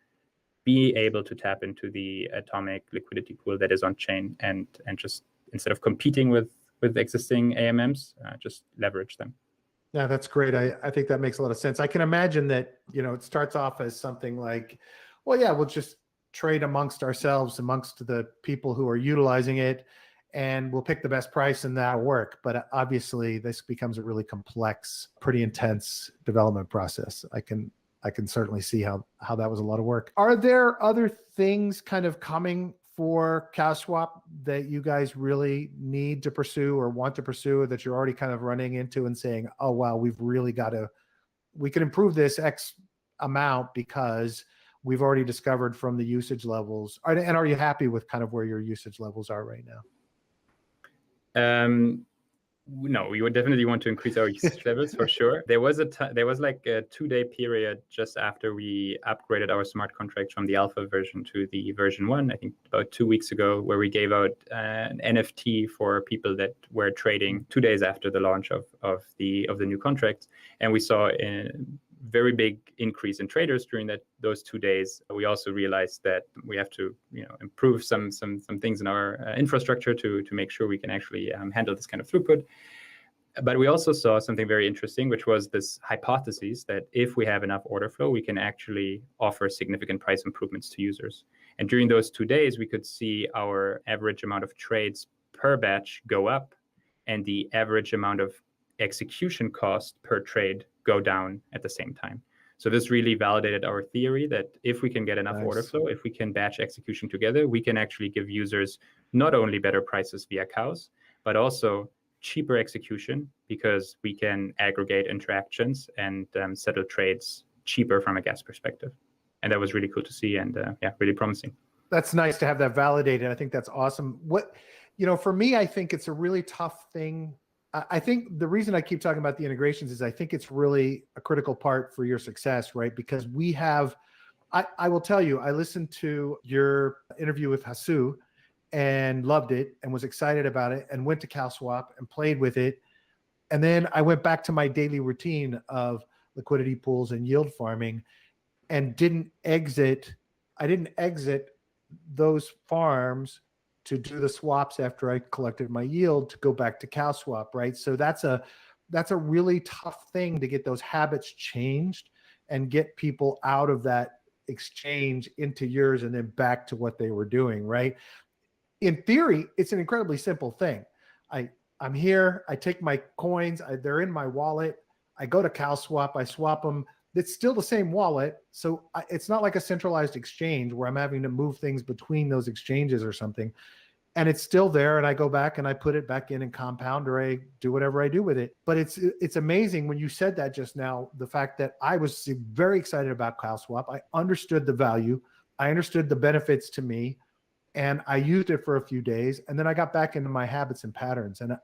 be able to tap into the atomic liquidity pool that is on chain and just, instead of competing with existing AMMs, just leverage them. Yeah, that's great. I think that makes a lot of sense. I can imagine that, it starts off as something like, well, yeah, we'll just trade amongst ourselves, amongst the people who are utilizing it, and we'll pick the best price and that'll work. But obviously this becomes a really complex, pretty intense development process. I can certainly see how that was a lot of work. Are there other things kind of coming for COWSwap that you guys really need to pursue or want to pursue, that you're already kind of running into and saying, oh, wow, we can improve this X amount because we've already discovered from the usage levels? And are you happy with kind of where your usage levels are right now? No, we would definitely want to increase our usage levels for sure. There was like a 2-day period just after we upgraded our smart contract from the alpha version to the version 1, I think about 2 weeks ago, where we gave out an NFT for people that were trading 2 days after the launch of the new contract. And we saw a very big increase in traders during those 2 days. We also realized that we have to improve some things in our infrastructure to make sure we can actually handle this kind of throughput. But we also saw something very interesting, which was this hypothesis that if we have enough order flow, we can actually offer significant price improvements to users. And during those 2 days, we could see our average amount of trades per batch go up and the average amount of execution cost per trade go down at the same time. So this really validated our theory that if we can get enough order flow, if we can batch execution together, we can actually give users not only better prices via COWS, but also cheaper execution because we can aggregate interactions and settle trades cheaper from a gas perspective. And that was really cool to see and really promising. That's nice to have that validated. I think that's awesome. For me, I think it's a really tough thing. I think the reason I keep talking about the integrations is I think it's really a critical part for your success, right? Because we have, I will tell you, I listened to your interview with Hasu and loved it and was excited about it and went to COWSwap and played with it. And then I went back to my daily routine of liquidity pools and yield farming and didn't exit those farms to do the swaps after I collected my yield to go back to COWSwap, right? So that's a really tough thing to get those habits changed. and get people out of that exchange into yours and then back to what they were doing, right? In theory, it's an incredibly simple thing. I'm here, I take my coins, they're in my wallet, I go to COWSwap, I swap them. It's still the same wallet. So it's not like a centralized exchange where I'm having to move things between those exchanges or something. And it's still there, and I go back and I put it back in and compound, or I do whatever I do with it. But it's amazing when you said that just now, the fact that I was very excited about COWSwap. I understood the value. I understood the benefits to me, and I used it for a few days, and then I got back into my habits and patterns. And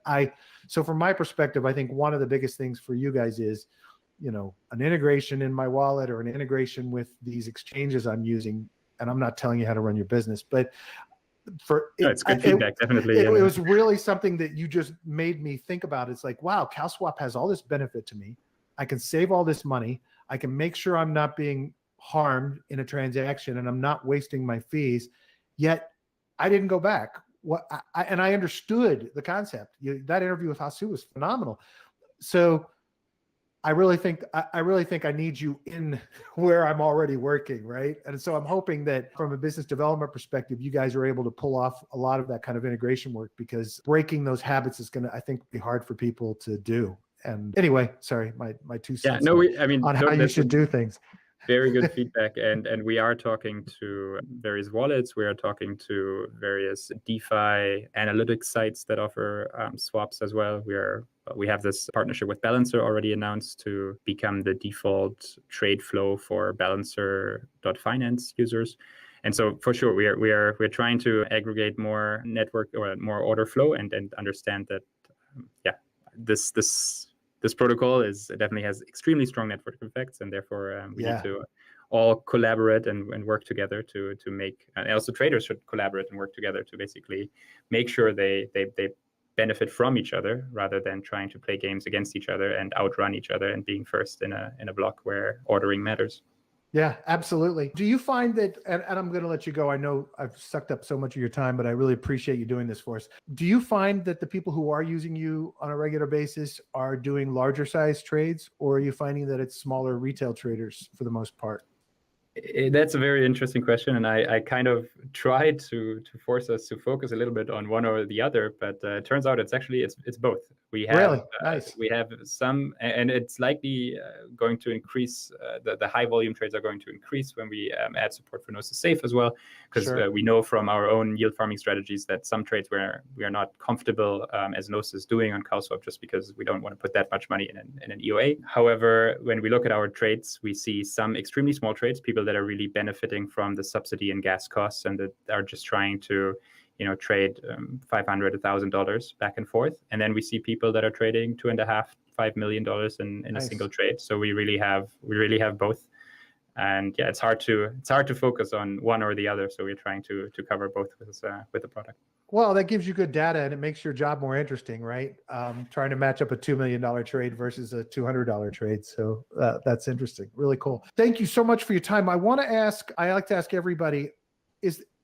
so from my perspective, I think one of the biggest things for you guys is, an integration in my wallet or an integration with these exchanges I'm using. And I'm not telling you how to run your business, but it's good feedback, definitely. It was really something that you just made me think about. It's like, wow, COWSwap has all this benefit to me. I can save all this money. I can make sure I'm not being harmed in a transaction and I'm not wasting my fees. Yet I didn't go back. And I understood the concept. That interview with Hasu was phenomenal. So I really think I need you in where I'm already working, right? And so I'm hoping that from a business development perspective, you guys are able to pull off a lot of that kind of integration work, because breaking those habits is going to, I think, be hard for people to do. And anyway, sorry, my 2 cents on how you should do things. Very good feedback. And we are talking to various wallets. We are talking to various DeFi analytics sites that offer swaps as well. We have this partnership with Balancer already announced to become the default trade flow for Balancer.finance users. And so for sure, we're trying to aggregate more network or more order flow and understand that, this protocol definitely has extremely strong network effects, and therefore we need to all collaborate and work together to make, and also traders should collaborate and work together to basically make sure they benefit from each other rather than trying to play games against each other and outrun each other and being first in a block where ordering matters. Yeah, absolutely. Do you find that, and I'm going to let you go, I know I've sucked up so much of your time, but I really appreciate you doing this for us. Do you find that the people who are using you on a regular basis are doing larger size trades, or are you finding that it's smaller retail traders for the most part? That's a very interesting question, and I kind of tried to force us to focus a little bit on one or the other, but it turns out it's both. We have really nice. We have some, and it's likely going to increase. The high volume trades are going to increase when we add support for Gnosis Safe as well, because we know from our own yield farming strategies that some trades where we are not comfortable as Gnosis doing on COWSwap, just because we don't want to put that much money in an EOA. However, when we look at our trades, we see some extremely small trades, people that are really benefiting from the subsidy and gas costs and that are just trying to trade $500, $1,000 back and forth. And then we see people that are trading $2.5-5 million in a single trade. So we really have both. And yeah, it's hard to focus on one or the other. So we're trying to cover both with the product. Well, that gives you good data and it makes your job more interesting, right? Trying to match up a $2 million trade versus a $200 trade. So that's interesting. Really cool. Thank you so much for your time. I like to ask everybody,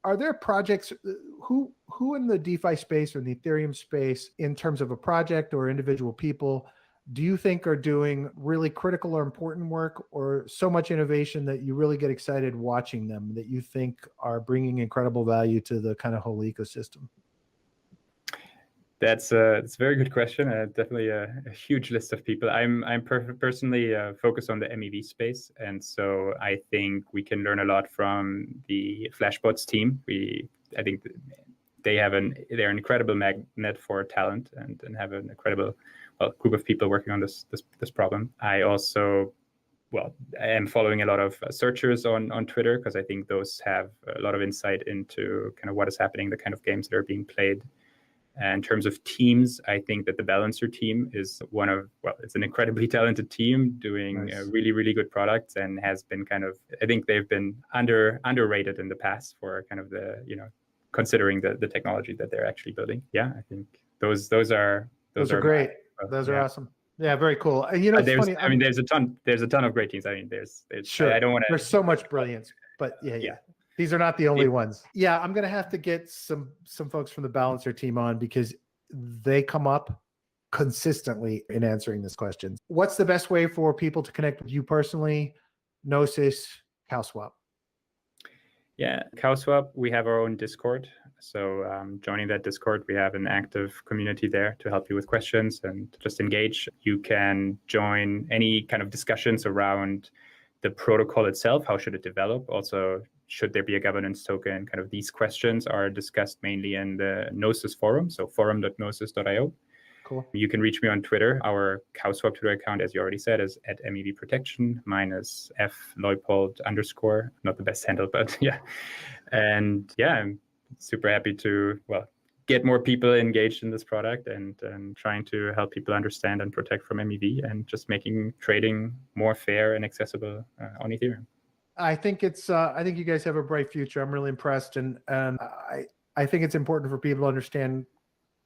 are there projects, who in the DeFi space or in the Ethereum space, in terms of a project or individual people, do you think are doing really critical or important work, or so much innovation that you really get excited watching them, that you think are bringing incredible value to the kind of whole ecosystem? It's a very good question. Definitely a huge list of people. I'm personally focused on the MEV space, and so I think we can learn a lot from the Flashbots team. I think they're an incredible magnet for talent and have an incredible group of people working on this problem. I also I am following a lot of searchers on Twitter, because I think those have a lot of insight into kind of what is happening, the kind of games that are being played. And in terms of teams, I think that the Balancer team is it's an incredibly talented team doing really, really good products, and has been I think they've been underrated in the past for kind of considering the technology that they're actually building. Yeah, I think those are great. Those are awesome. Yeah, very cool. And it's funny. I mean, there's a ton of great teams. I mean, there's sure. I don't want to. There's so much brilliance, but yeah. These are not the only ones. Yeah, I'm going to have to get some folks from the Balancer team on, because they come up consistently in answering this question. What's the best way for people to connect with you personally? Gnosis, COWSwap? Yeah, COWSwap, we have our own Discord. So joining that Discord, we have an active community there to help you with questions and just engage. You can join any kind of discussions around the protocol itself. How should it develop? Also, should there be a governance token? Kind of these questions are discussed mainly in the Gnosis forum, so forum.gnosis.io. Cool. You can reach me on Twitter. Our COWSwap Twitter account, as you already said, is at MEV Protection. Mine is @Leupold_. Not the best handle, but yeah. And yeah, I'm super happy to, get more people engaged in this product and trying to help people understand and protect from MEV and just making trading more fair and accessible on Ethereum. I think I think you guys have a bright future. I'm really impressed. And I think it's important for people to understand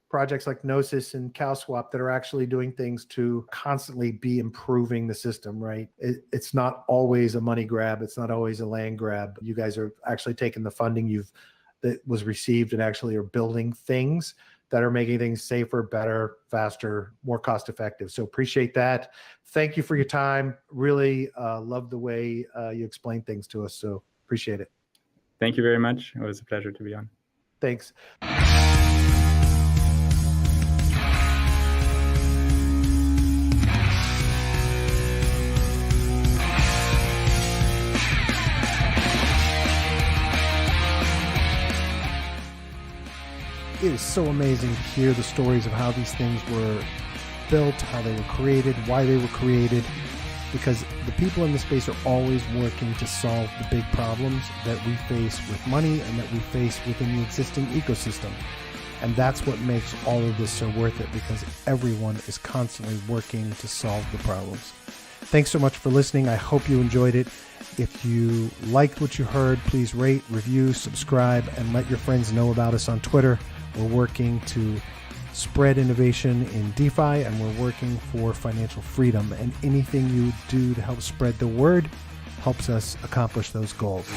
projects like Gnosis and COWSwap that are actually doing things to constantly be improving the system, right? It's not always a money grab. It's not always a land grab. You guys are actually taking the funding that was received and actually are building things that are making things safer, better, faster, more cost effective. So appreciate that. Thank you for your time. Really love the way you explain things to us. So appreciate it. Thank you very much. It was a pleasure to be on. Thanks. It is so amazing to hear the stories of how these things were built, how they were created, why they were created, because the people in this space are always working to solve the big problems that we face with money and that we face within the existing ecosystem. And that's what makes all of this so worth it, because everyone is constantly working to solve the problems. Thanks so much for listening. I hope you enjoyed it. If you liked what you heard, please rate, review, subscribe, and let your friends know about us on Twitter. We're working to spread innovation in DeFi, and we're working for financial freedom. And anything you do to help spread the word helps us accomplish those goals.